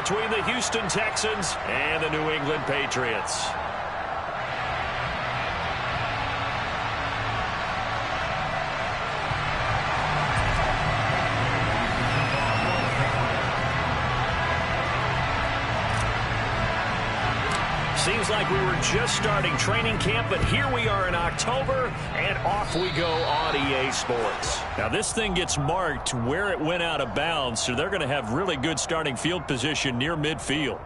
between the Houston Texans and the New England Patriots. Seems like we were just starting training camp, but here we are in October, and off we go on EA Sports. Now, this thing gets marked where it went out of bounds, so they're going to have really good starting field position near midfield.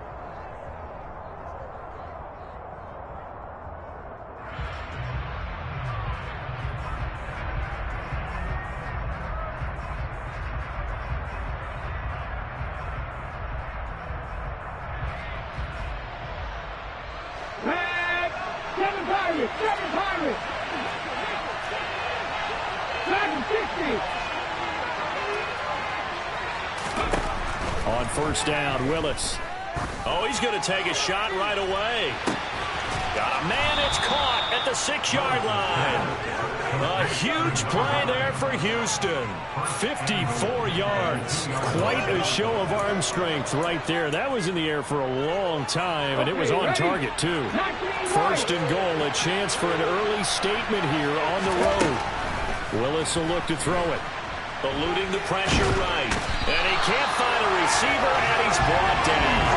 On first down, Willis. Oh, he's going to take a shot right away. Got a man, it's caught at the 6-yard line. A huge play there for Houston. 54 yards. Quite a show of arm strength right there. That was in the air for a long time, and it was on target, too. First and goal, a chance for an early statement here on the road. Willis will look to throw it. Eluding the pressure right. And he can't find a receiver, and he's brought down.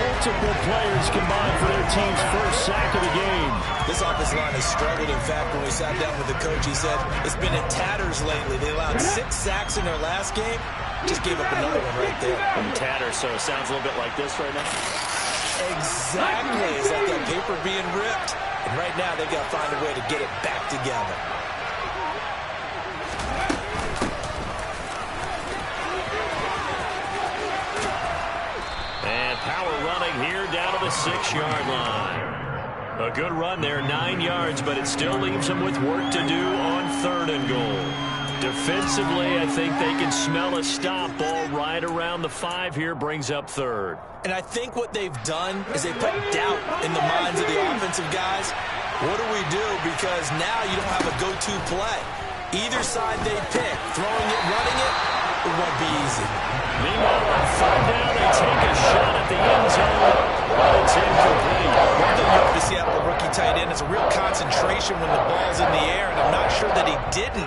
Multiple players combined for their team's first sack of the game. This offensive line has struggled. In fact, when we sat down with the coach, he said it's been in tatters lately. They allowed 6 sacks in their last game. Just gave up another one right there. In tatters, so it sounds a little bit like this right now. Exactly. It's like that paper being ripped. And right now, they've got to find a way to get it back together. Power running here down to the 6-yard line. A good run there, 9 yards, but it still leaves them with work to do on third and goal. Defensively, I think they can smell a stop. Ball right around the 5 here, brings up third. And I think what they've done is they put doubt in the minds of the offensive guys. What do we do? Because now you don't have a go-to play. Either side they pick, throwing it, running it, it won't be easy. Meanwhile, on third down, they take a shot at the end zone, but it's incomplete. One thing you have to see out of the rookie tight end is a real concentration when the ball's in the air, and I'm not sure that he didn't,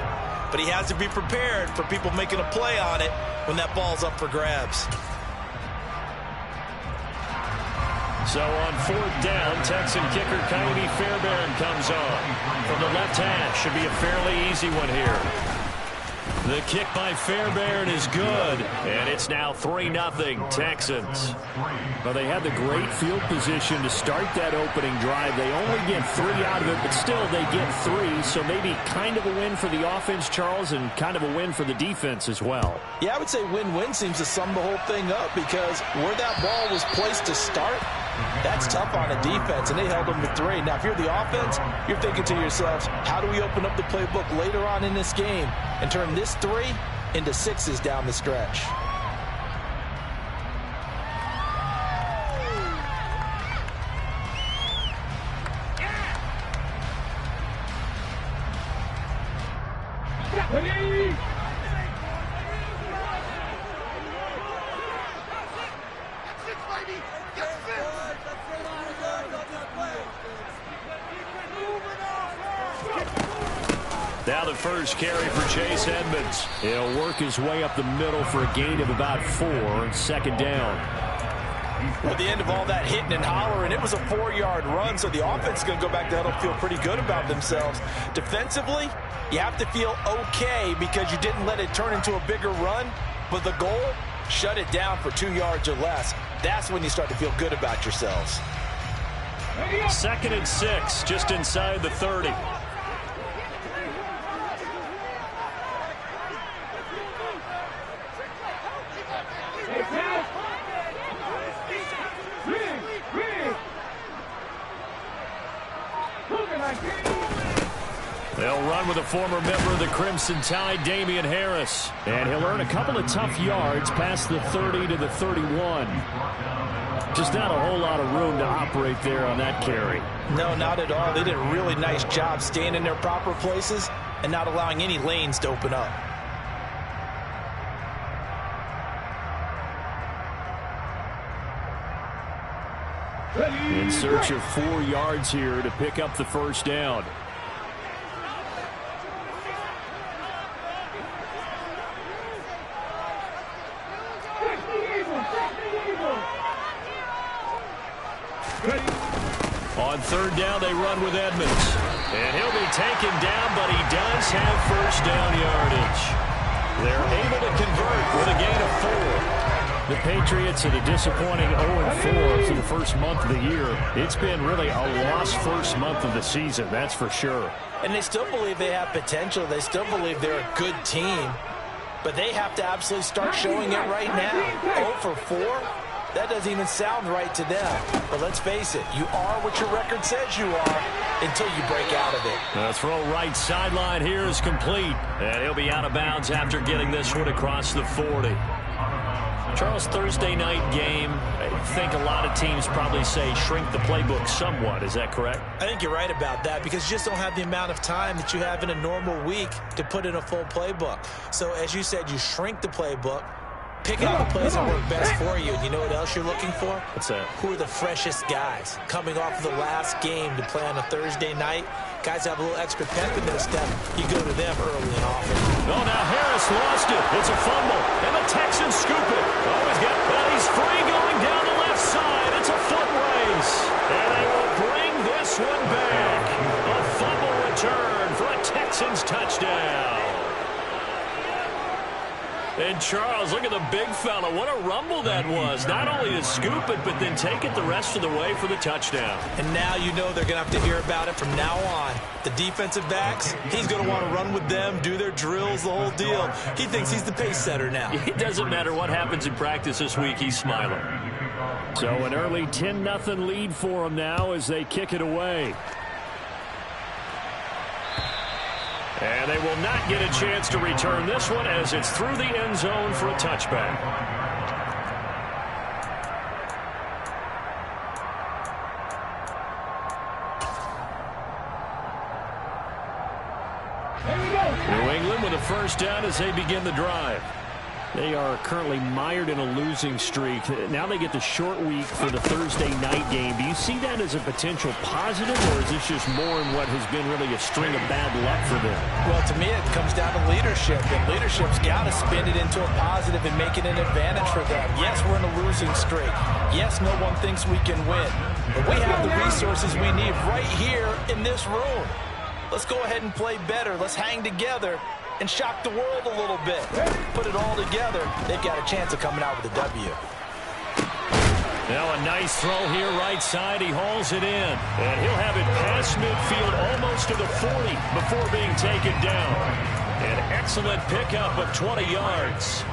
but he has to be prepared for people making a play on it when that ball's up for grabs. So on fourth down, Texan kicker Coyote Fairbairn comes on. From the left hash, should be a fairly easy one here. The kick by Fairbairn is good, and it's now 3-0 Texans. Well, they had the great field position to start that opening drive. They only get 3 out of it, but still they get 3, so maybe kind of a win for the offense, Charles, and kind of a win for the defense as well. Yeah, I would say win-win seems to sum the whole thing up because where that ball was placed to start, that's tough on a defense, and they held them to 3. Now, if you're the offense, you're thinking to yourselves, how do we open up the playbook later on in this game and turn this 3 into 6s down the stretch? Now the first carry for Chase Edmonds. He'll work his way up the middle for a gain of about 4, second down. At the end of all that hitting and hollering, it was a 4-yard run, so the offense is going to go back to huddle, feel pretty good about themselves. Defensively, you have to feel okay because you didn't let it turn into a bigger run, but the goal, shut it down for 2 yards or less. That's when you start to feel good about yourselves. 2nd and 6, just inside the 30. They'll run with a former member of the Crimson Tide, Damian Harris. And he'll earn a couple of tough yards past the 30 to the 31. Just not a whole lot of room to operate there on that carry. No, not at all. They did a really nice job staying in their proper places and not allowing any lanes to open up. In search of 4 yards here to pick up the first down. On third down, they run with Edmonds. And he'll be taken down, but he does have first down yardage. They're able to convert with a gain of 4. The Patriots at a disappointing 0-4 for the first month of the year. It's been really a lost first month of the season, that's for sure. And they still believe they have potential. They still believe they're a good team. But they have to absolutely start showing it right now. 0-4? That doesn't even sound right to them. But let's face it, you are what your record says you are until you break out of it. The throw right sideline here is complete. And he'll be out of bounds after getting this one across the 40. Charles, Thursday night game, I think a lot of teams probably say shrink the playbook somewhat. Is that correct? I think you're right about that because you just don't have the amount of time that you have in a normal week to put in a full playbook. So as you said, you shrink the playbook. Pick out the plays that work best for you. And you know what else you're looking for? What's that? Who are the freshest guys coming off of the last game to play on a Thursday night? Guys have a little extra pep in their step. You go to them early and often. Oh, now Harris lost it. It's a fumble. And the Texans scoop it. Oh, he's free going down the left side. It's a foot race. And they will bring this one back. A fumble return for a Texans touchdown. And Charles, look at the big fella. What a rumble that was. Not only to scoop it, but then take it the rest of the way for the touchdown. And now you know they're going to have to hear about it from now on. The defensive backs, he's going to want to run with them, do their drills, the whole deal. He thinks he's the pace setter now. It doesn't matter what happens in practice this week. He's smiling. So an early 10-0 lead for them now as they kick it away. And they will not get a chance to return this one as it's through the end zone for a touchback. New England with a first down as they begin the drive. They are currently mired in a losing streak. Now they get the short week for the Thursday night game. Do you see that as a potential positive, or is this just more in what has been really a string of bad luck for them? Well, to me, it comes down to leadership, and leadership's got to spin it into a positive and make it an advantage for them. Yes, we're in a losing streak. Yes, no one thinks we can win. But we have the resources we need right here in this room. Let's go ahead and play better. Let's hang together and shock the world a little bit. Put it all together, they've got a chance of coming out with a W. Now a nice throw here right side. He hauls it in. And he'll have it past midfield almost to the 40 before being taken down. An excellent pickup of 20 yards.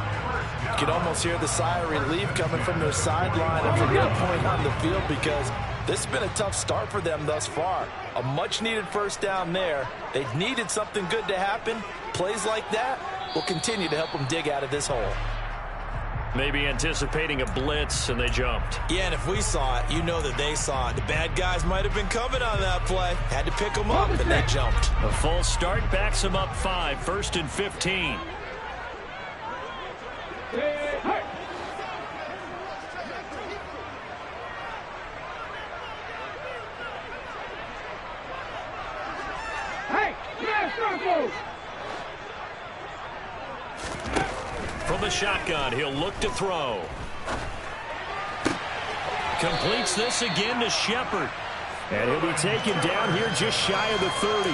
You can almost hear the sigh of relief coming from their sideline and from that point on the field because this has been a tough start for them thus far. A much-needed first down there. They've needed something good to happen. Plays like that will continue to help them dig out of this hole. Maybe anticipating a blitz, and they jumped. Yeah, and if we saw it, you know that they saw it. The bad guys might have been coming on that play. Had to pick them up, and they jumped. A full start backs them up 5, 1st and 15. From the shotgun, he'll look to throw. Completes this again to Shepard. And he'll be taken down here just shy of the 30.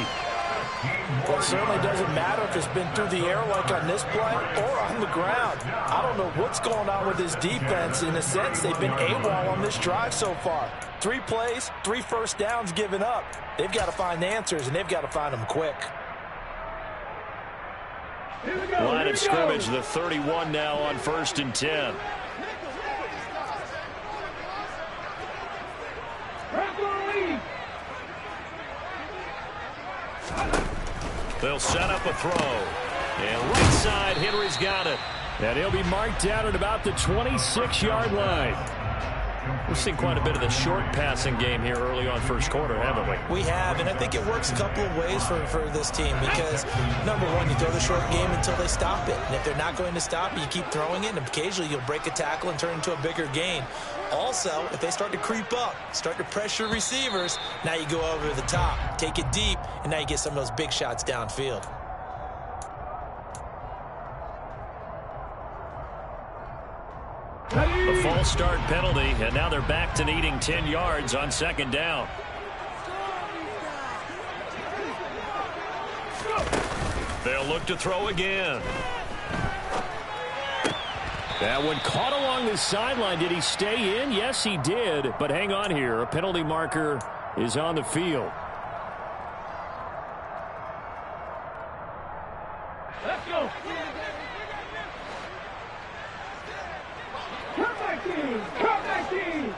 Well, it certainly doesn't matter if it's been through the air like on this play or on the ground. I don't know what's going on with this defense. In a sense, they've been AWOL on this drive so far. 3 plays, 3 first downs given up. They've got to find answers, and they've got to find them quick. Line of scrimmage, the 31 now on 1st and 10. They'll set up a throw. And right side, Henry's got it. And he'll be marked down at about the 26-yard line. We've seen quite a bit of the short passing game here early on first quarter, haven't we? We have, and I think it works a couple of ways for this team because, number one, you throw the short game until they stop it. And if they're not going to stop it, you keep throwing it, and occasionally you'll break a tackle and turn into a bigger gain. Also, if they start to creep up, start to pressure receivers, now you go over the top, take it deep, and now you get some of those big shots downfield. A false start penalty, and now they're back to needing 10 yards on second down. They'll look to throw again. That one caught along the sideline. Did he stay in? Yes, he did. But hang on here. A penalty marker is on the field. Let's go. Come back team. Come back team.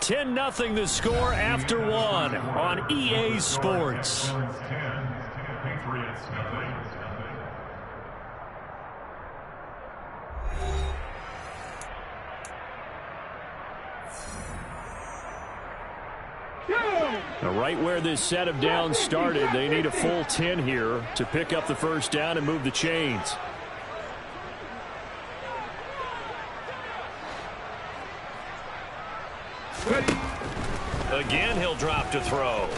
10-0 the score after one on EA Sports. Right where this set of downs started, they need a full 10 here to pick up the first down and move the chains. Again, he'll drop to throw.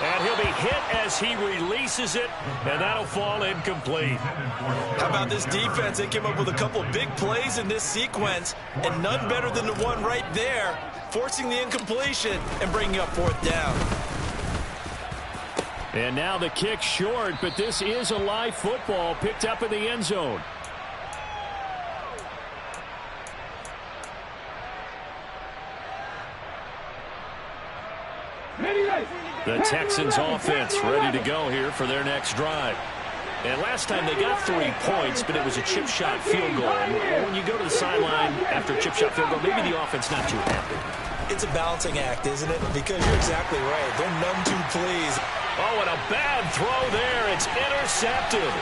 And he'll be hit as he releases it, and that'll fall incomplete. How about this defense? They came up with a couple big plays in this sequence, and none better than the one right there, forcing the incompletion and bringing up fourth down. And now the kick short, but this is a live football picked up in the end zone. The Texans offense ready to go here for their next drive. And last time they got 3 points, but it was a chip shot field goal. And when you go to the sideline after a chip shot field goal, maybe the offense not too happy. It's a balancing act, isn't it? Because you're exactly right. They're none too pleased. Oh, and a bad throw there. It's intercepted.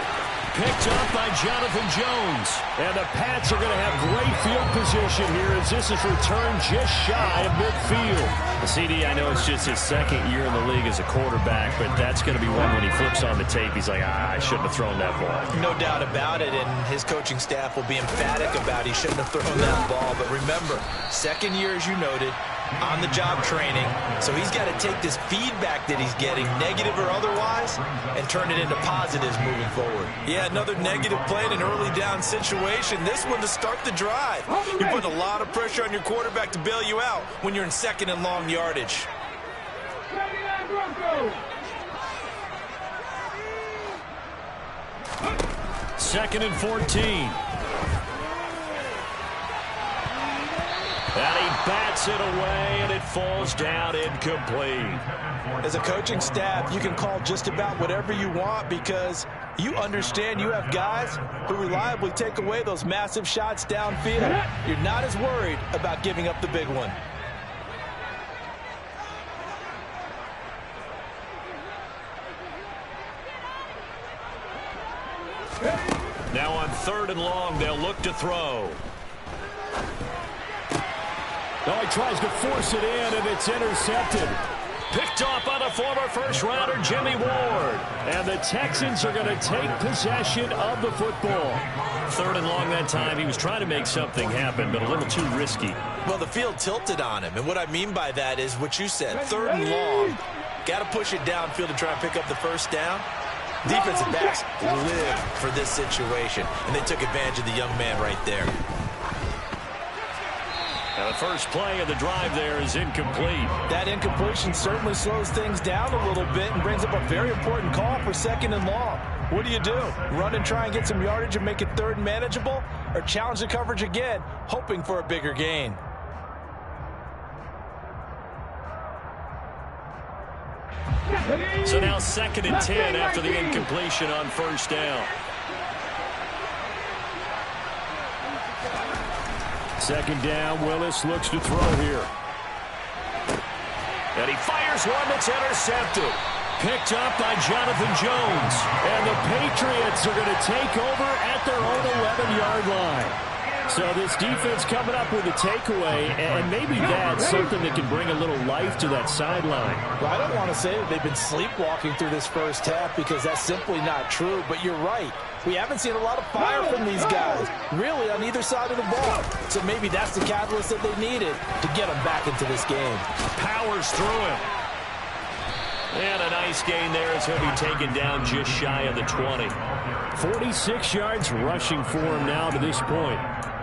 Picked up by Jonathan Jones. And the Pats are going to have great field position here as this is returned just shy of midfield. The CD, I know it's just his second year in the league as a quarterback, but that's going to be one when he flips on the tape. He's like, I shouldn't have thrown that ball. No doubt about it, and his coaching staff will be emphatic about he shouldn't have thrown that ball. But remember, second year, as you noted, on-the-job training. So he's got to take this feedback that he's getting, negative or otherwise, and turn it into positives moving forward. Yeah, another negative play in an early down situation. This one to start the drive. You're putting a lot of pressure on your quarterback to bail you out when you're in second and long yardage. Second and 14. And he bats it away, and it falls down incomplete. As a coaching staff, you can call just about whatever you want because you understand you have guys who reliably take away those massive shots downfield. You're not as worried about giving up the big one. Now on third and long, they'll look to throw. Oh, he tries to force it in, and it's intercepted. Picked off by the former first-rounder, Jimmy Ward. And the Texans are going to take possession of the football. Third and long that time. He was trying to make something happen, but a little too risky. Well, the field tilted on him, and what I mean by that is what you said. Third and long, got to push it downfield to try and pick up the first down. Defensive backs live for this situation, and they took advantage of the young man right there. Now the first play of the drive there is incomplete. That incompletion certainly slows things down a little bit and brings up a very important call for second and long. What do you do? Run and try and get some yardage and make it third and manageable? Or challenge the coverage again, hoping for a bigger gain? So now second and 10 after the incompletion on first down. Second down, Willis looks to throw here. And he fires one that's intercepted. Picked up by Jonathan Jones. And the Patriots are going to take over at their own 11-yard line. So this defense coming up with a takeaway, and maybe that's something that can bring a little life to that sideline. Well, I don't want to say that they've been sleepwalking through this first half because that's simply not true, but you're right. We haven't seen a lot of fire from these guys, really, on either side of the ball. So maybe that's the catalyst that they needed to get them back into this game. Powers through him. And a nice gain there as he'll be taken down just shy of the 20. 46 yards rushing for him now to this point.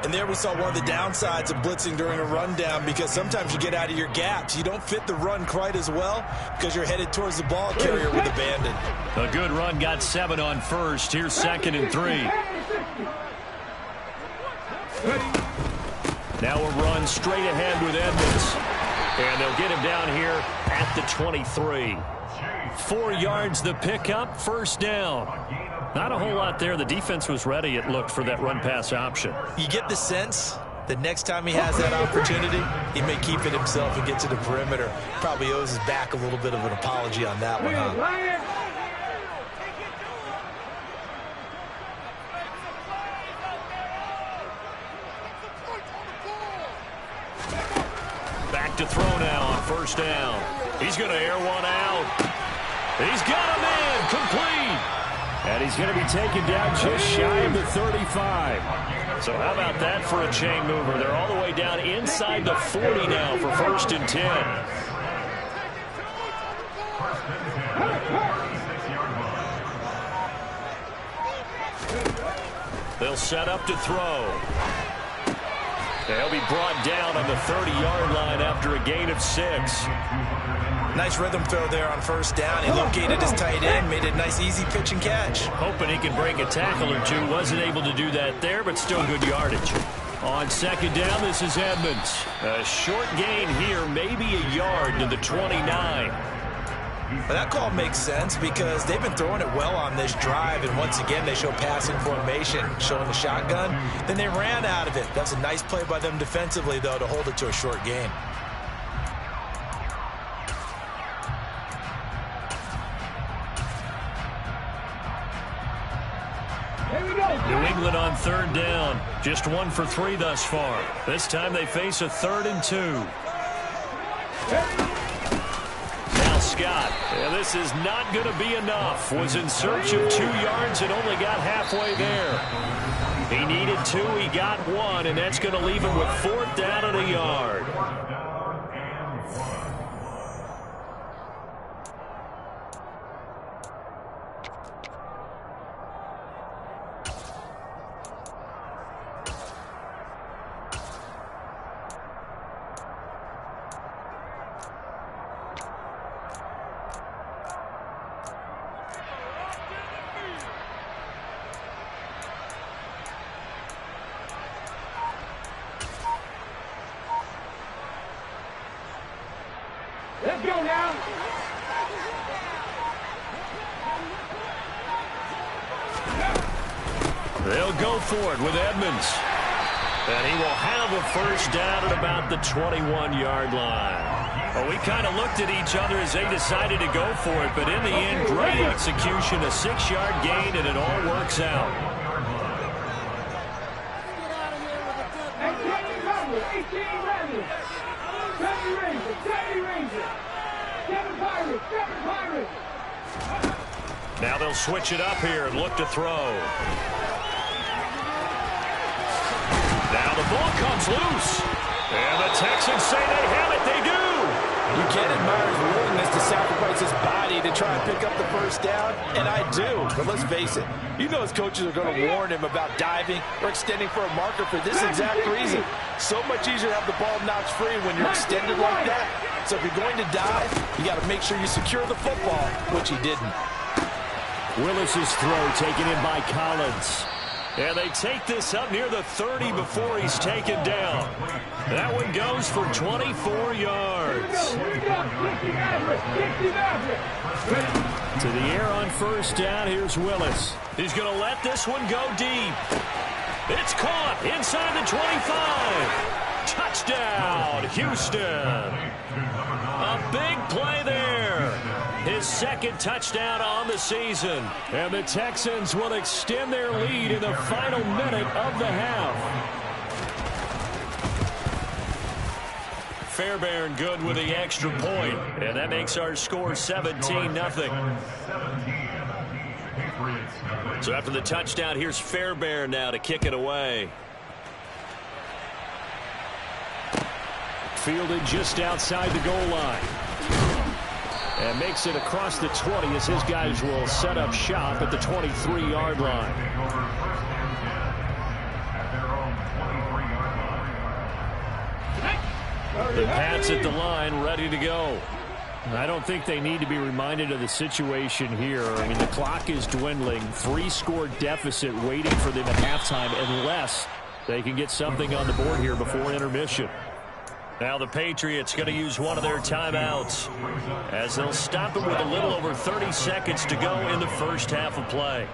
And there we saw one of the downsides of blitzing during a rundown, because sometimes you get out of your gaps. You don't fit the run quite as well because you're headed towards the ball carrier with abandon. A good run got 7 on first. Here's 2nd and 3. Now a run straight ahead with Edmonds. And they'll get him down here at the 23. 4 yards the pickup, first down. Not a whole lot there. The defense was ready, it looked, for that run-pass option. You get the sense that next time he has that opportunity, he may keep it himself and get to the perimeter. Probably owes his back a little bit of an apology on that one, huh? Back to throw now on first down. He's going to air one out. He's got a man complete. And he's going to be taken down just shy of the 35. So how about that for a chain mover? They're all the way down inside the 40 now for 1st and 10. They'll set up to throw. They'll be brought down on the 30-yard line after a gain of 6. Nice rhythm throw there on first down. He located his tight end, made a nice easy pitch and catch. Hoping he could break a tackle or two. Wasn't able to do that there, but still good yardage. On 2nd down, this is Edmonds. A short gain here, maybe a yard to the 29. Well, that call makes sense because they've been throwing it well on this drive, and once again they show passing formation, showing the shotgun. Then they ran out of it. That's a nice play by them defensively, though, to hold it to a short gain. New England on 3rd down. Just 1 for 3 thus far. This time they face a 3rd and 2. Now Scott. Yeah, this is not going to be enough. Was in search of 2 yards and only got halfway there. He needed 2. He got 1, and that's going to leave him with 4th down and a yard. Let's go now. They'll go for it with Edmonds. And he will have a first down at about the 21-yard line. Well, we kind of looked at each other as they decided to go for it, but in the end, great execution, a 6-yard gain, and it all works out. 18 Ravens. 70 Rangers. 70 Rangers. 7 Pirates. 7 Pirates. Now they'll switch it up here and look to throw. Now the ball comes loose. And the Texans say they have it. They do. You can't admire his willingness to sacrifice his body to try and pick up the first down, and I do. But let's face it, you know his coaches are going to warn him about diving or extending for a marker for this exact reason. So much easier to have the ball notched free when you're extended like that. So if you're going to dive, you got to make sure you secure the football, which he didn't. Willis's throw taken in by Collins. And they take this up near the 30 before he's taken down. That one goes for 24 yards. To the air on first down, here's Willis. He's going to let this one go deep. It's caught inside the 25. Touchdown, Houston. A big play there. His second touchdown on the season. And the Texans will extend their lead in the final minute of the half. Fairbairn good with the extra point. And that makes our score 17-0. So after the touchdown, here's Fairbairn now to kick it away. Fielded just outside the goal line. And makes it across the 20 as his guys will set up shop at the 23-yard line. The Pats at the line, ready to go. I don't think they need to be reminded of the situation here. I mean, the clock is dwindling. 3-score deficit waiting for them at halftime unless they can get something on the board here before intermission. Now the Patriots going to use one of their timeouts as they'll stop it with a little over 30 seconds to go in the first half of play.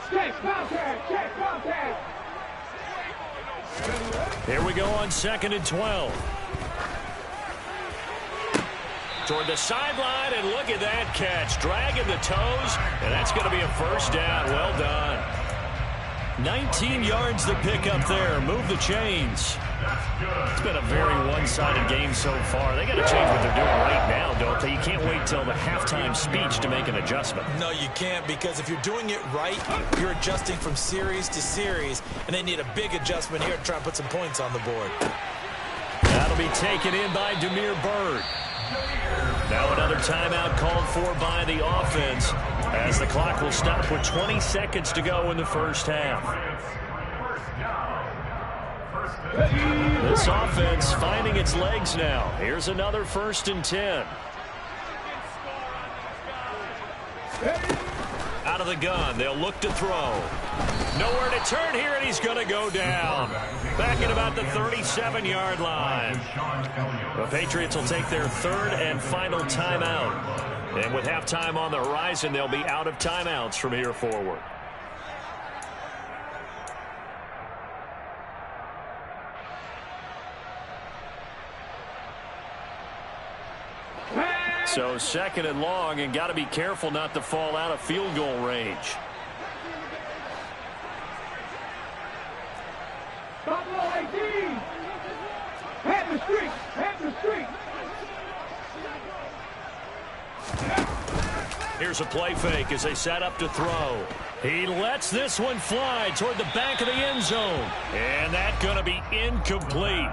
Check contact, check contact. Here we go on 2nd and 12. Toward the sideline, and look at that catch. Dragging the toes, and that's going to be a first down. Well done. 19 yards to pick up there. Move the chains. It's been a very one-sided game so far. They got to change what they're doing right now, don't they? You can't wait till the halftime speech to make an adjustment. No, you can't, because if you're doing it right, you're adjusting from series to series, and they need a big adjustment here to try and put some points on the board. That'll be taken in by Demir Bird. Now another timeout called for by the offense as the clock will stop with 20 seconds to go in the first half. This offense finding its legs now. Here's another 1st and 10. Out of the gun, they'll look to throw. Nowhere to turn here, and he's going to go down. Back at about the 37-yard line. The Patriots will take their 3rd and final timeout. And with halftime on the horizon, they'll be out of timeouts from here forward. So 2nd and long, and got to be careful not to fall out of field goal range. Buffalo 18. Head the street. Head the street. Here's a play fake as they set up to throw. He lets this one fly toward the back of the end zone. And that's going to be incomplete.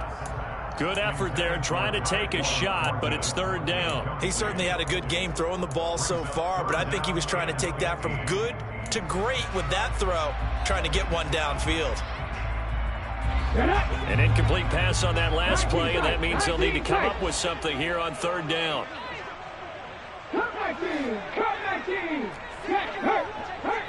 Good effort there trying to take a shot, but it's 3rd down. He certainly had a good game throwing the ball so far, but I think he was trying to take that from good to great with that throw, trying to get one downfield. An incomplete pass on that last play, and that means they'll need to come up with something here on 3rd down. Come back in. Come back in. Check. Hurt. Hurt.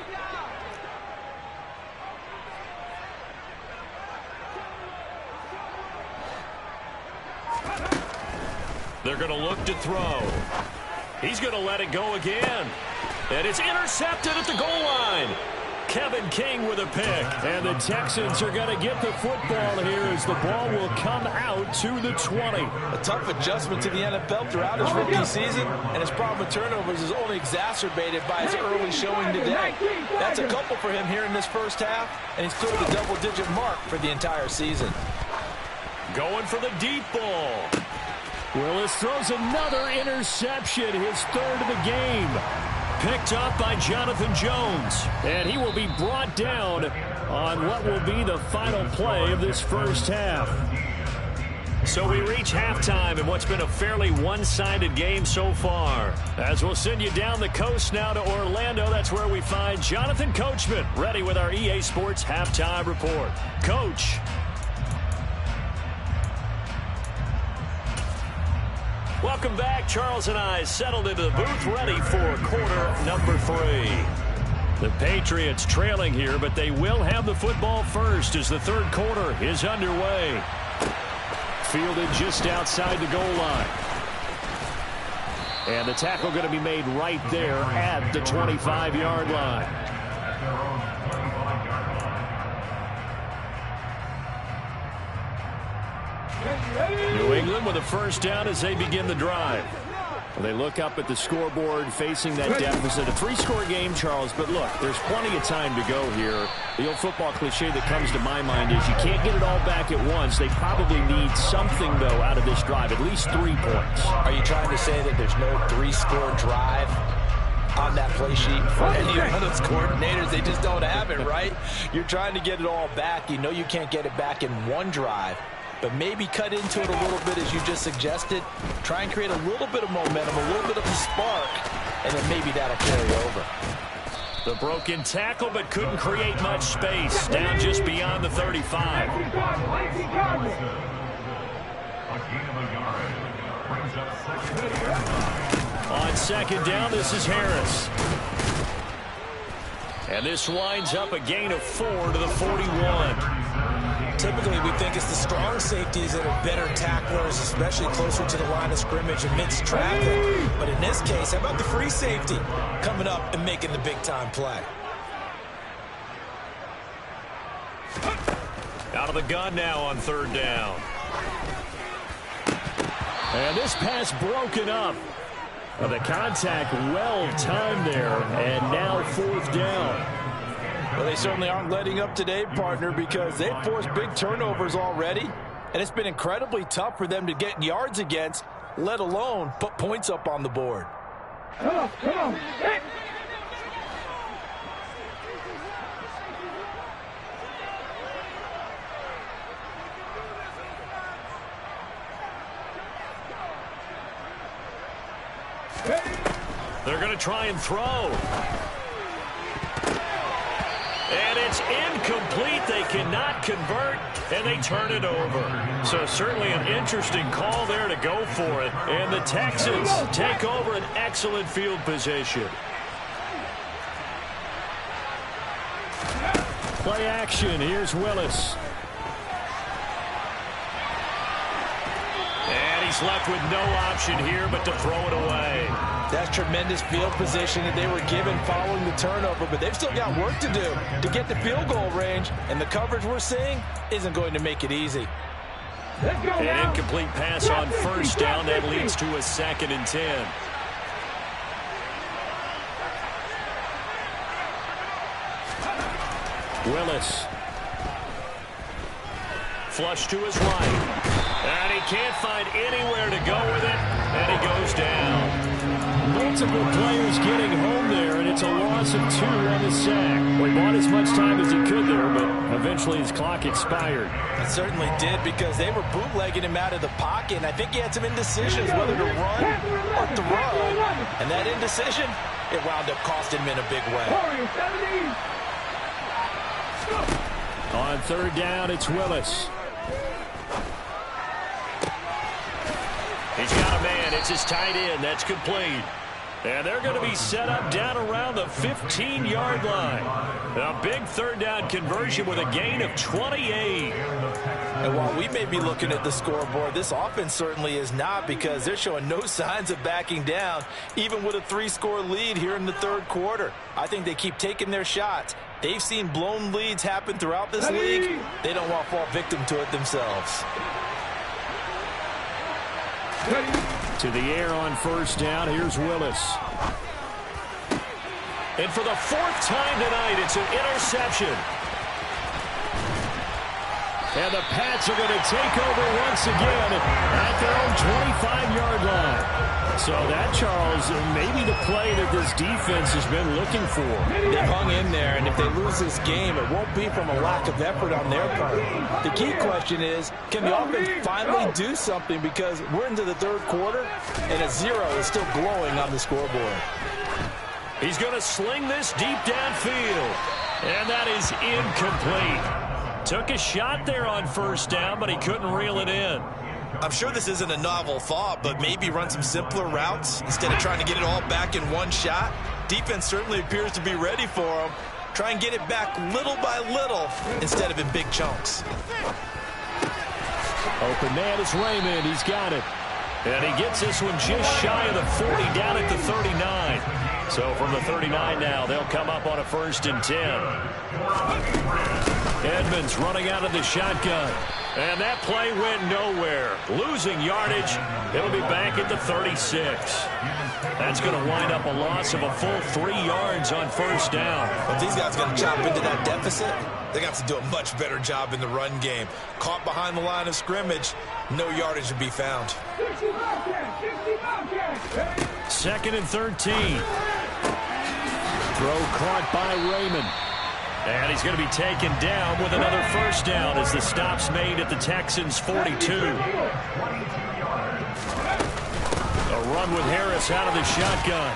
They're going to look to throw. He's going to let it go again. And it's intercepted at the goal line. Kevin King with a pick. And the Texans are going to get the football here as the ball will come out to the 20. A tough adjustment to the NFL throughout his rookie season, and his problem with turnovers is only exacerbated by his early showing today. That's a couple for him here in this first half, and he's cleared the double-digit mark for the entire season. Going for the deep ball. Willis throws another interception, his 3rd of the game. Picked up by Jonathan Jones. And he will be brought down on what will be the final play of this first half. So we reach halftime in what's been a fairly one-sided game so far. As we'll send you down the coast now to Orlando, that's where we find Jonathan Coachman, ready with our EA Sports Halftime Report. Coach. Welcome back. Charles and I settled into the booth, ready for quarter number 3. The Patriots trailing here, but they will have the football first as the 3rd quarter is underway. Fielded just outside the goal line. And the tackle going to be made right there at the 25-yard line. New England with a first down as they begin the drive. They look up at the scoreboard facing that deficit. A 3-score game, Charles, but look, there's plenty of time to go here. The old football cliche that comes to my mind is you can't get it all back at once. They probably need something, though, out of this drive, at least 3 points. Are you trying to say that there's no 3-score drive on that play sheet for any of those coordinators? They just don't have it, right? You're trying to get it all back. You know you can't get it back in one drive. But maybe cut into it a little bit, as you just suggested. Try and create a little bit of momentum, a little bit of a spark, and then maybe that'll carry over. The broken tackle, but couldn't create much space. Down just beyond the 35. On second down, this is Harris. And this winds up a gain of 4 to the 41. Typically, we think it's the strong safeties that are better tacklers, especially closer to the line of scrimmage amidst traffic. But in this case, how about the free safety coming up and making the big-time play? Out of the gun now on third down. And this pass broken up. The contact well-timed there, and now 4th down. Well, they certainly aren't letting up today, partner, because they've forced big turnovers already, and it's been incredibly tough for them to get yards against, let alone put points up on the board. Come on, hit! They're going to try and throw. And it's incomplete. They cannot convert, and they turn it over. So certainly an interesting call there to go for it. And the Texans take over an excellent field position. Play action. Here's Willis. And he's left with no option here but to throw it away. That's tremendous field position that they were given following the turnover, but they've still got work to do to get the field goal range, and the coverage we're seeing isn't going to make it easy. An incomplete pass on first down. That leads to a 2nd and 10. Willis. Flush to his right. And he can't find anywhere to go with it, and he goes down. Multiple players getting home there, and it's a loss of 2 on the sack. Well, he bought as much time as he could there, but eventually his clock expired. It certainly did, because they were bootlegging him out of the pocket, and I think he had some indecisions whether to run or throw. And that indecision, it wound up costing him in a big way. On third down, it's Willis. He's got a man. It's his tight end. That's complete. And they're going to be set up down around the 15-yard line. A big third down conversion with a gain of 28. And while we may be looking at the scoreboard, this offense certainly is not, because they're showing no signs of backing down, even with a 3-score lead here in the third quarter. I think they keep taking their shots. They've seen blown leads happen throughout this league. They don't want to fall victim to it themselves. To the air on first down. Here's Willis. And for the 4th time tonight, it's an interception. And the Pats are going to take over once again at their own 25-yard line. So that, Charles, may be the play that this defense has been looking for. They've hung in there, and if they lose this game, it won't be from a lack of effort on their part. The key question is, can the offense finally do something, because we're into the third quarter, and a 0 is still glowing on the scoreboard. He's going to sling this deep downfield, and that is incomplete. Took a shot there on first down, but he couldn't reel it in. I'm sure this isn't a novel thought, but maybe run some simpler routes instead of trying to get it all back in one shot. Defense certainly appears to be ready for him. Try and get it back little by little instead of in big chunks. Open man is Raymond. He's got it. And he gets this one just shy of the 40, down at the 39. So from the 39 now, they'll come up on a 1st and 10. Edmonds running out of the shotgun. And that play went nowhere. Losing yardage. It'll be back at the 36. That's going to wind up a loss of a full 3 yards on first down. Well, if these guys are going to chop into that deficit, they got to do a much better job in the run game. Caught behind the line of scrimmage, no yardage to be found. 2nd and 13. Throw caught by Raymond. And he's going to be taken down with another first down as the stop's made at the Texans' 42. A run with Harris out of the shotgun.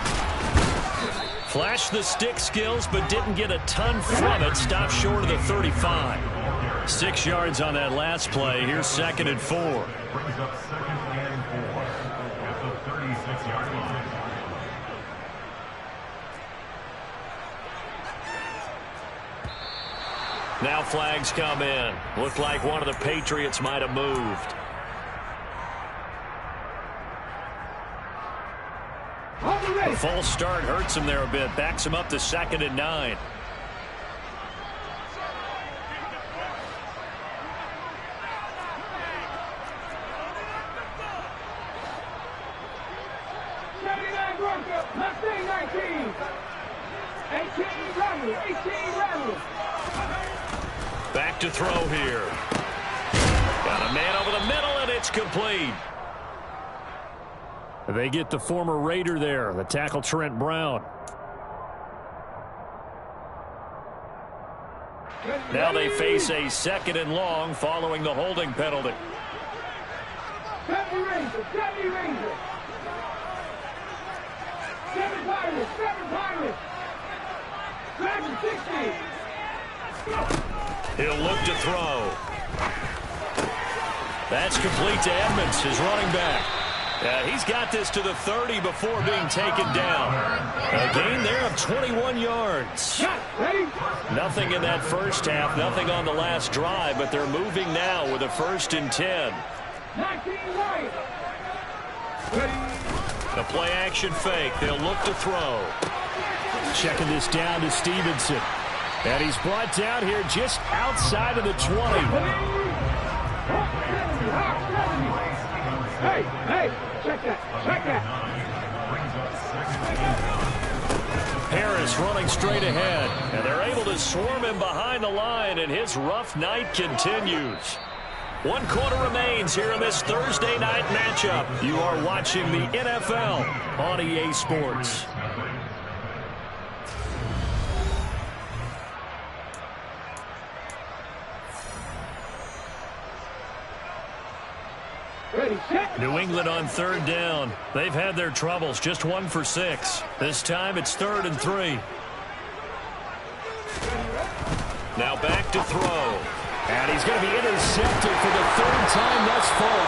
Flashed the stick skills, but didn't get a ton from it. Stopped short of the 35. 6 yards on that last play. Here's 2nd and 4. Now flags come in. Looked like one of the Patriots might have moved. The false start hurts him there a bit. Backs him up to 2nd and 9. Back to throw here. Got a man over the middle, and it's complete. They get the former Raider there, the tackle Trent Brown. Now they face a 2nd and long following the holding penalty. He'll look to throw. That's complete to Edmonds, his running back. He's got this to the 30 before being taken down. A gain there of 21 yards. Nothing in that first half, nothing on the last drive, but they're moving now with a 1st and 10. The play action fake. They'll look to throw. Checking this down to Stevenson. And he's brought down here just outside of the 20. Hey, check that. Harris running straight ahead. And they're able to swarm him behind the line, and his rough night continues. 1 quarter remains here in this Thursday night matchup. You are watching the NFL on EA Sports. New England on 3rd down. They've had their troubles, just 1 for 6. This time it's 3rd and 3. Now back to throw. And he's going to be intercepted for the 3rd time thus far.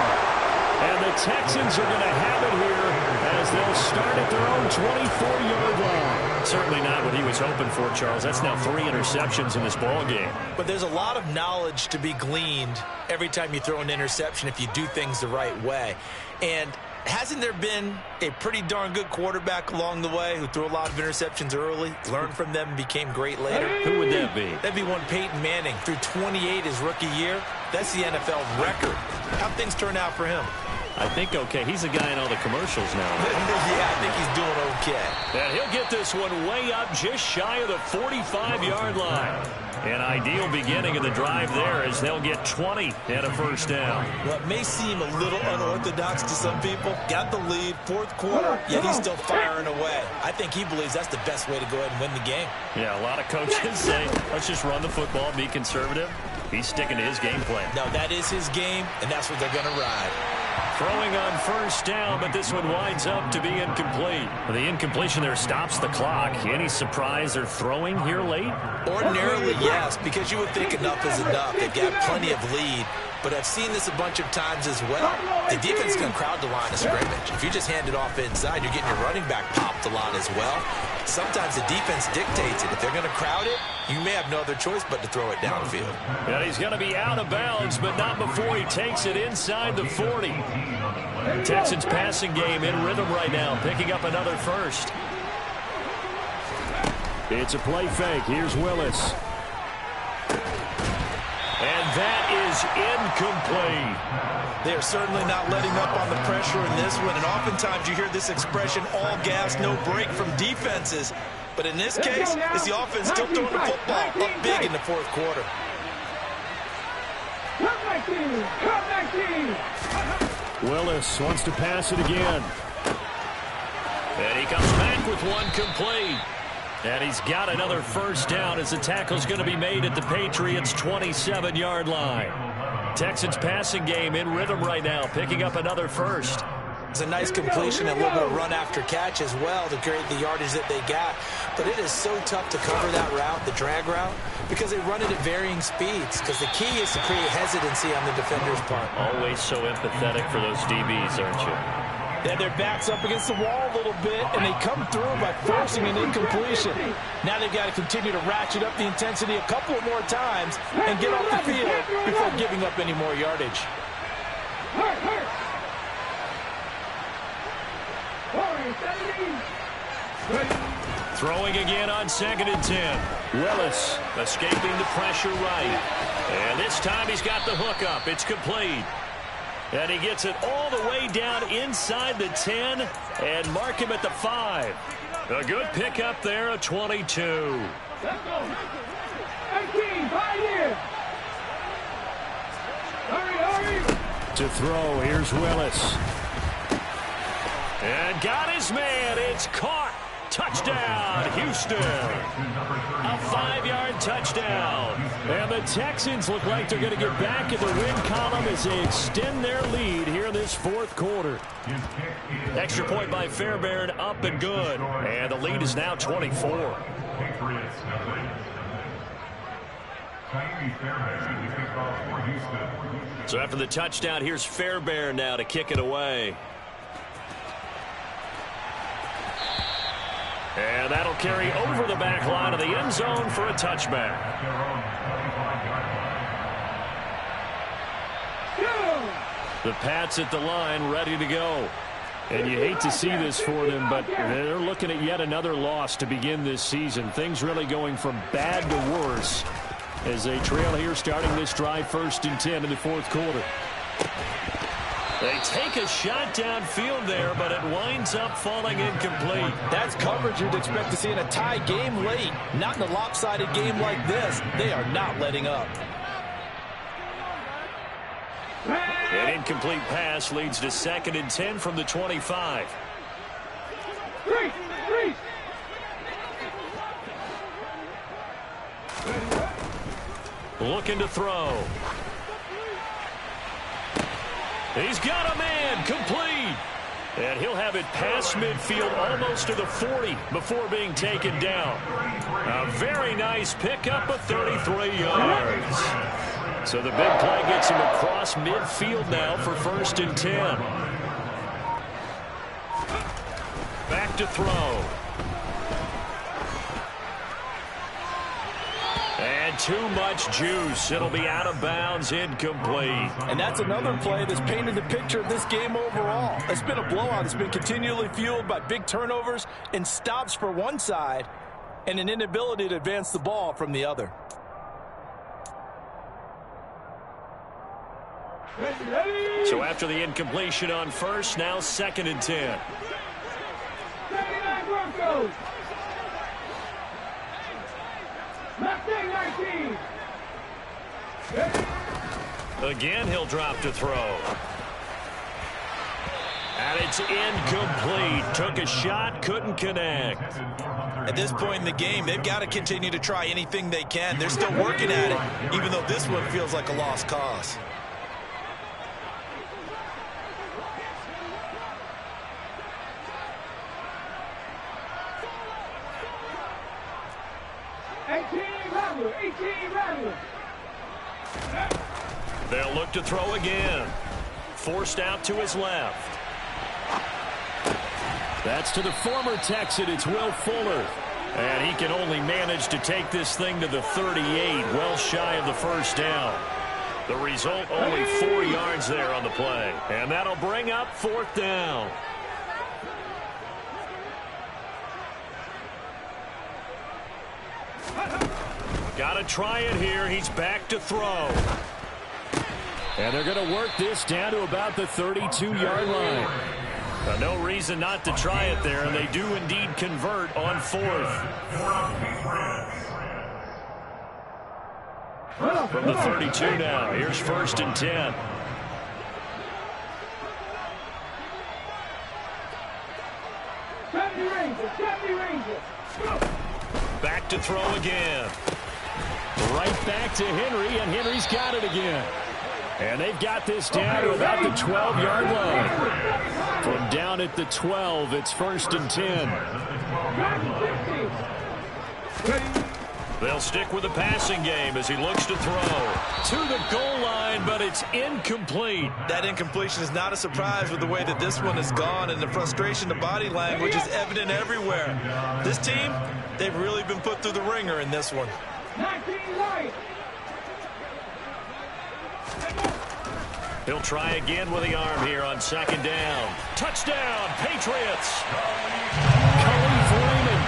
And the Texans are going to have it here as they'll start at their own 24-yard line. Certainly not what he was hoping for, Charles. That's now 3 interceptions in this ball game. But there's a lot of knowledge to be gleaned every time you throw an interception if you do things the right way. And hasn't there been a pretty darn good quarterback along the way who threw a lot of interceptions early, learned from them, and became great later? Who would that be? That'd be one Peyton Manning. Threw 28 his rookie year. That's the NFL record. How'd things turn out for him? I think okay. He's a guy in all the commercials now. Yeah, I think he's doing okay. And he'll get this one way up just shy of the 45-yard line. An ideal beginning of the drive there as they'll get 20 and a first down. Well, it may seem a little unorthodox to some people. Got the lead, 4th quarter, yet he's still firing away. I think he believes that's the best way to go ahead and win the game. Yeah, a lot of coaches say, let's just run the football, be conservative. He's sticking to his game plan. No, that is his game, and that's what they're going to ride. Throwing on first down, but this one winds up to be incomplete. The incompletion there stops the clock. Any surprise they're throwing here late? Ordinarily, yes, because you would think enough is enough. They've got plenty of lead. But I've seen this a bunch of times as well. The defense can crowd the line of scrimmage. If you just hand it off inside, you're getting your running back popped a lot as well. Sometimes the defense dictates it. If they're going to crowd it, you may have no other choice but to throw it downfield. And he's going to be out of bounds, but not before he takes it inside the 40. Texans passing game in rhythm right now, picking up another first. It's a play fake. Here's Willis. is incomplete. They are certainly not letting up on the pressure in this one, and oftentimes you hear this expression, all gas, no break from defenses. But in this case, it's the offense still throwing the football up big in the fourth quarter. Willis wants to pass it again. And he comes back with one complete. And he's got another first down as the tackle's going to be made at the Patriots' 27-yard line. Texans passing game in rhythm right now, picking up another first. It's a nice completion and a little bit of run after catch as well to create the yardage that they got. But it is so tough to cover that route, the drag route, because they run it at varying speeds. Because the key is to create hesitancy on the defender's part. Always so empathetic for those DBs, aren't you? Then their back's up against the wall a little bit, and they come through by forcing an incompletion. Now they've got to continue to ratchet up the intensity a couple more times and get off the field before giving up any more yardage. Throwing again on 2nd and 10. Willis escaping the pressure right. And this time he's got the hook up. It's complete. And he gets it all the way down inside the 10 and mark him at the 5. A good pickup there, a 22. Let's go. 18, 5 years. Hurry. To throw, here's Willis. And got his man. It's caught. Touchdown, Houston. A 5-yard touchdown. And the Texans look like they're going to get back in the win column as they extend their lead here in this fourth quarter. Extra point by Fairbairn, up and good. And the lead is now 24. So after the touchdown, here's Fairbairn now to kick it away. And that'll carry over the back line of the end zone for a touchback. The Pats at the line, ready to go. And you hate to see this for them, but they're looking at yet another loss to begin this season. Things really going from bad to worse as they trail here starting this drive 1st and 10 in the fourth quarter. They take a shot downfield there, but it winds up falling incomplete. That's coverage you'd expect to see in a tie game late. Not in a lopsided game like this. They are not letting up. An incomplete pass leads to 2nd and 10 from the 25. Looking to throw. He's got a man, complete. And he'll have it past midfield almost to the 40 before being taken down. A very nice pickup of 33 yards. So the big play gets him across midfield now for 1st and 10. Back to throw. And too much juice. It'll be out of bounds, incomplete. And that's another play that's painted the picture of this game overall. It's been a blowout. It's been continually fueled by big turnovers and stops for one side and an inability to advance the ball from the other. So after the incompletion on 1st, now 2nd and 10. Again, he'll drop to throw. And it's incomplete. Took a shot, couldn't connect. At this point in the game, they've got to continue to try anything they can. They're still working at it, even though this one feels like a lost cause. They'll look to throw again. Forced out to his left. That's to the former Texan. It's Will Fuller. And he can only manage to take this thing to the 38, well shy of the first down. The result, only 4 yards there on the play. And that'll bring up 4th down. Got to try it here. He's back to throw. And they're going to work this down to about the 32-yard line. No reason not to try it there, and they do indeed convert on 4th. From the 32 now, here's 1st and 10. Back to throw again. Right back to Henry, and Henry's got it again. And they've got this down to about the 12-yard line. From down at the 12, it's 1st and 10. They'll stick with the passing game as he looks to throw. To the goal line, but it's incomplete. That incompletion is not a surprise with the way that this one has gone, and the frustration, the body language is evident everywhere. This team, they've really been put through the ringer in this one. He'll try again with the arm here on 2nd down. Touchdown, Patriots. Khalif Raymond,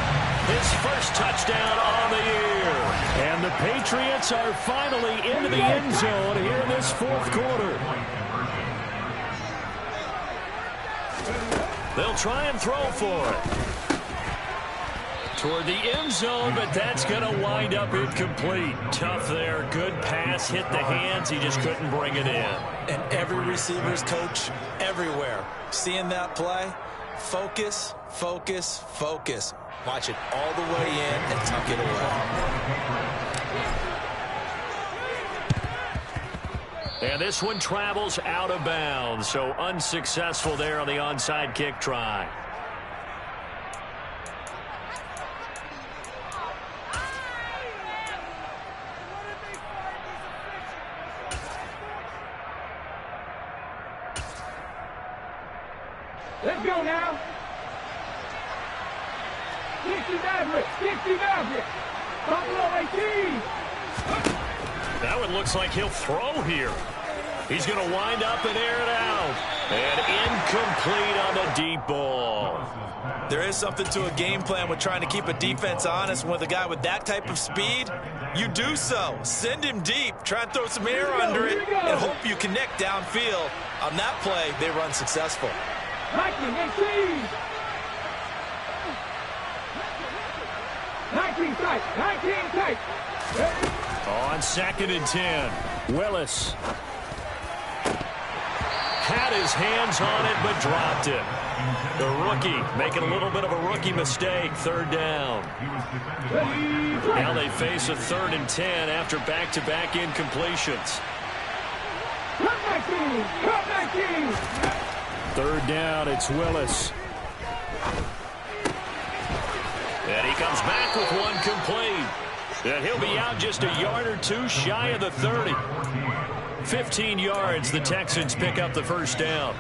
his first touchdown on the year. And the Patriots are finally into the end zone here in this 4th quarter. They'll try and throw for it. Toward the end zone, but that's going to wind up incomplete. Tough there. Good pass. Hit the hands. He just couldn't bring it in. And every receiver's coach everywhere. Seeing that play, focus, focus, focus. Watch it all the way in and tuck it away. And this one travels out of bounds, so unsuccessful there on the onside kick try. Let's go now. 60 Maverick. Buffalo 18. That one looks like he'll throw here. He's going to wind up and air it out. And incomplete on the deep ball. There is something to a game plan with trying to keep a defense honest. With a guy with that type of speed, you do so. Send him deep. Try and throw some air under it and hope you connect downfield. On that play, they run successful. 19 tight. On 2nd and 10, Willis had his hands on it but dropped it. The rookie making a little bit of a rookie mistake. 3rd down. Now they face a 3rd and 10 after back-to-back incompletions. 3rd down, it's Willis. And he comes back with one complete. And he'll be out just a yard or two shy of the 30. 15 yards, the Texans pick up the 1st down.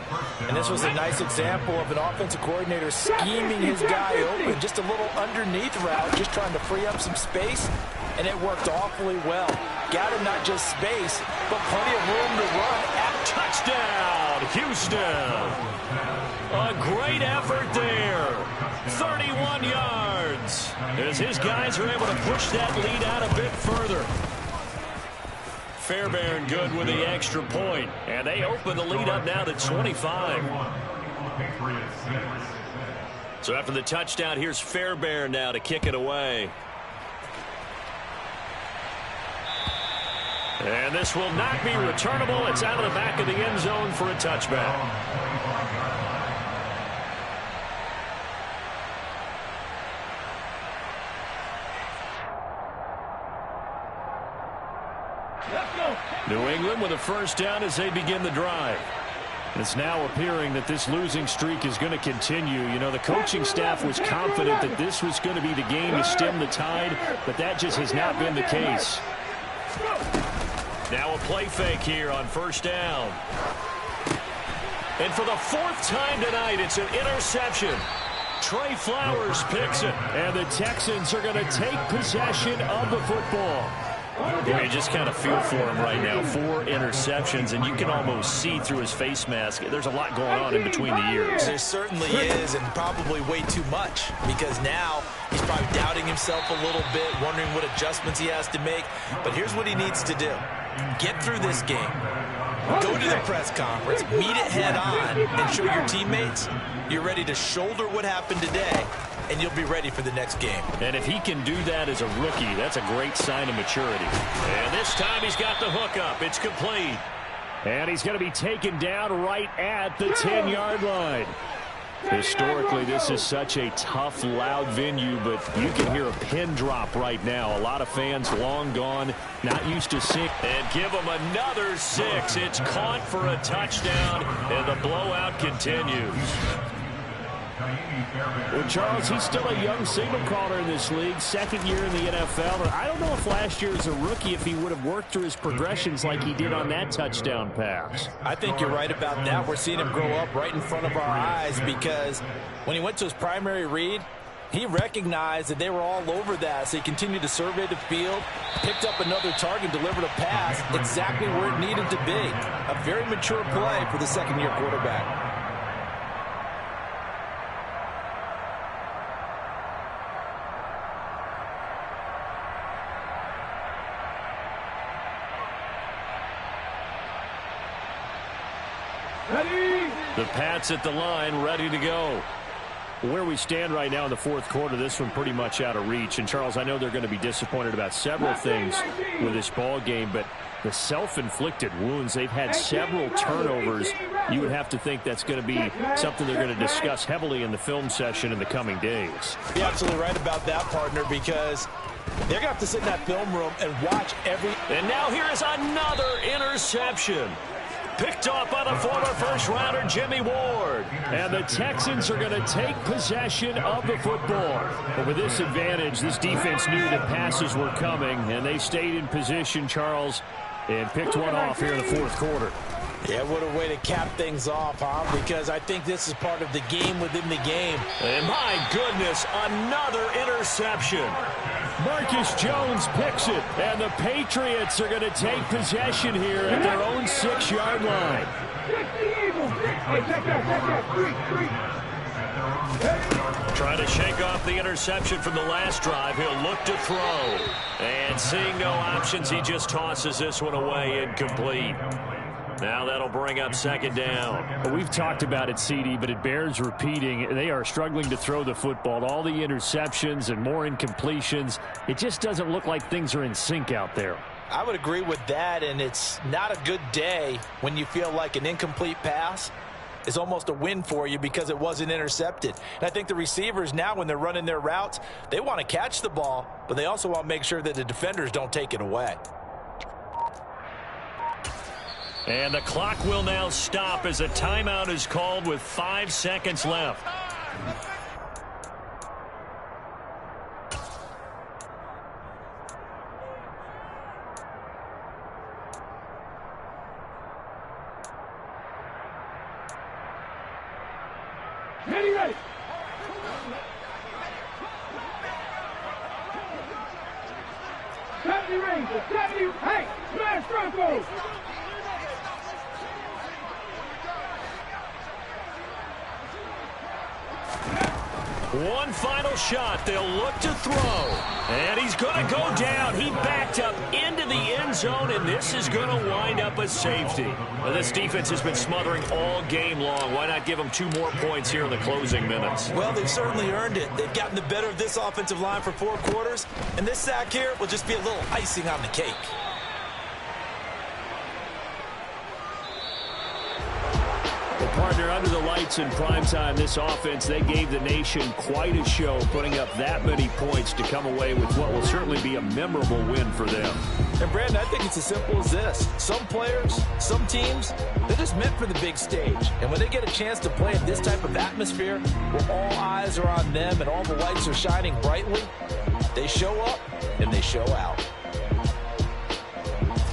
And this was a nice example of an offensive coordinator scheming his guy open. Just a little underneath route, just trying to free up some space, and it worked awfully well. Got him not just space, but plenty of room to run. Touchdown, Houston. A great effort there. 31 yards. As his guys are able to push that lead out a bit further. Fairbairn good with the extra point. And they open the lead up now to 25. So after the touchdown, here's Fairbairn now to kick it away. And this will not be returnable. It's out of the back of the end zone for a touchback. New England with a 1st down as they begin the drive. It's now appearing that this losing streak is going to continue. You know, the coaching staff was confident that this was going to be the game to stem the tide, but that just has not been the case. Now a play fake here on 1st down. And for the 4th time tonight, it's an interception. Trey Flowers picks it. And the Texans are going to take possession of the football. Boy, you just kind of feel for him right now. 4 interceptions, and you can almost see through his face mask. There's a lot going on in between the ears. There certainly is, and probably way too much, because now he's probably doubting himself a little bit, wondering what adjustments he has to make. But here's what he needs to do. Get through this game. Go to the press conference, meet it head on, and show your teammates you're ready to shoulder what happened today, and you'll be ready for the next game. And if he can do that as a rookie, that's a great sign of maturity. And this time he's got the hook up. It's complete. And he's going to be taken down right at the 10-yard line. Historically, this is such a tough, loud venue, but you can hear a pin drop right now. A lot of fans long gone, not used to seeing. And give him another 6. It's caught for a touchdown, and the blowout continues. Well, Charles, he's still a young signal caller in this league, second year in the NFL. And I don't know if last year as a rookie, if he would have worked through his progressions like he did on that touchdown pass. I think you're right about that. We're seeing him grow up right in front of our eyes because when he went to his primary read, he recognized that they were all over that, so he continued to survey the field, picked up another target, delivered a pass exactly where it needed to be. A very mature play for the second-year quarterback. The Pats at the line, ready to go. Where we stand right now in the fourth quarter, this one pretty much out of reach. And, Charles, I know they're going to be disappointed about several things with this ball game, but the self-inflicted wounds, they've had several turnovers. You would have to think that's going to be something they're going to discuss heavily in the film session in the coming days. You're absolutely right about that, partner, because they're going to have to sit in that film room and watch every... And now here is another interception. Picked off by the former first-rounder Jimmy Ward. And the Texans are going to take possession of the football. But with this advantage, this defense knew that passes were coming, and they stayed in position, Charles, and picked one off here in the fourth quarter. Yeah, what a way to cap things off, huh? Because I think this is part of the game within the game. And my goodness, another interception. Marcus Jones picks it, and the Patriots are going to take possession here at their own 6-yard line. Trying to shake off the interception from the last drive. He'll look to throw. And seeing no options, he just tosses this one away, incomplete. Now that'll bring up second down. Well, we've talked about it, CD, but it bears repeating. They are struggling to throw the football. All the interceptions and more incompletions. It just doesn't look like things are in sync out there. I would agree with that, and it's not a good day when you feel like an incomplete pass is almost a win for you because it wasn't intercepted. And I think the receivers now, when they're running their routes, they want to catch the ball, but they also want to make sure that the defenders don't take it away. And the clock will now stop as a timeout is called with 5 seconds left. Ready. Hey, smash Broncos! One final shot. They'll look to throw. And he's going to go down. He backed up into the end zone, and this is going to wind up a safety. Well, this defense has been smothering all game long. Why not give them 2 more points here in the closing minutes? Well, they've certainly earned it. They've gotten the better of this offensive line for 4 quarters, and this sack here will just be a little icing on the cake. Well, partner, under the lights in primetime, this offense, they gave the nation quite a show, putting up that many points to come away with what will certainly be a memorable win for them. And, Brandon, I think it's as simple as this. Some players, some teams, they're just meant for the big stage. And when they get a chance to play in this type of atmosphere where all eyes are on them and all the lights are shining brightly, they show up and they show out.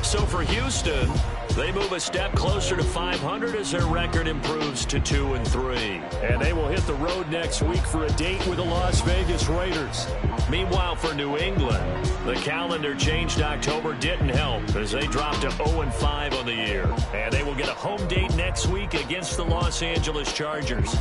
So for Houston, they move a step closer to 500 as their record improves to 2-3. And they will hit the road next week for a date with the Las Vegas Raiders. Meanwhile, for New England, the calendar changed October didn't help as they dropped to 0-5 on the year. And they will get a home date next week against the Los Angeles Chargers.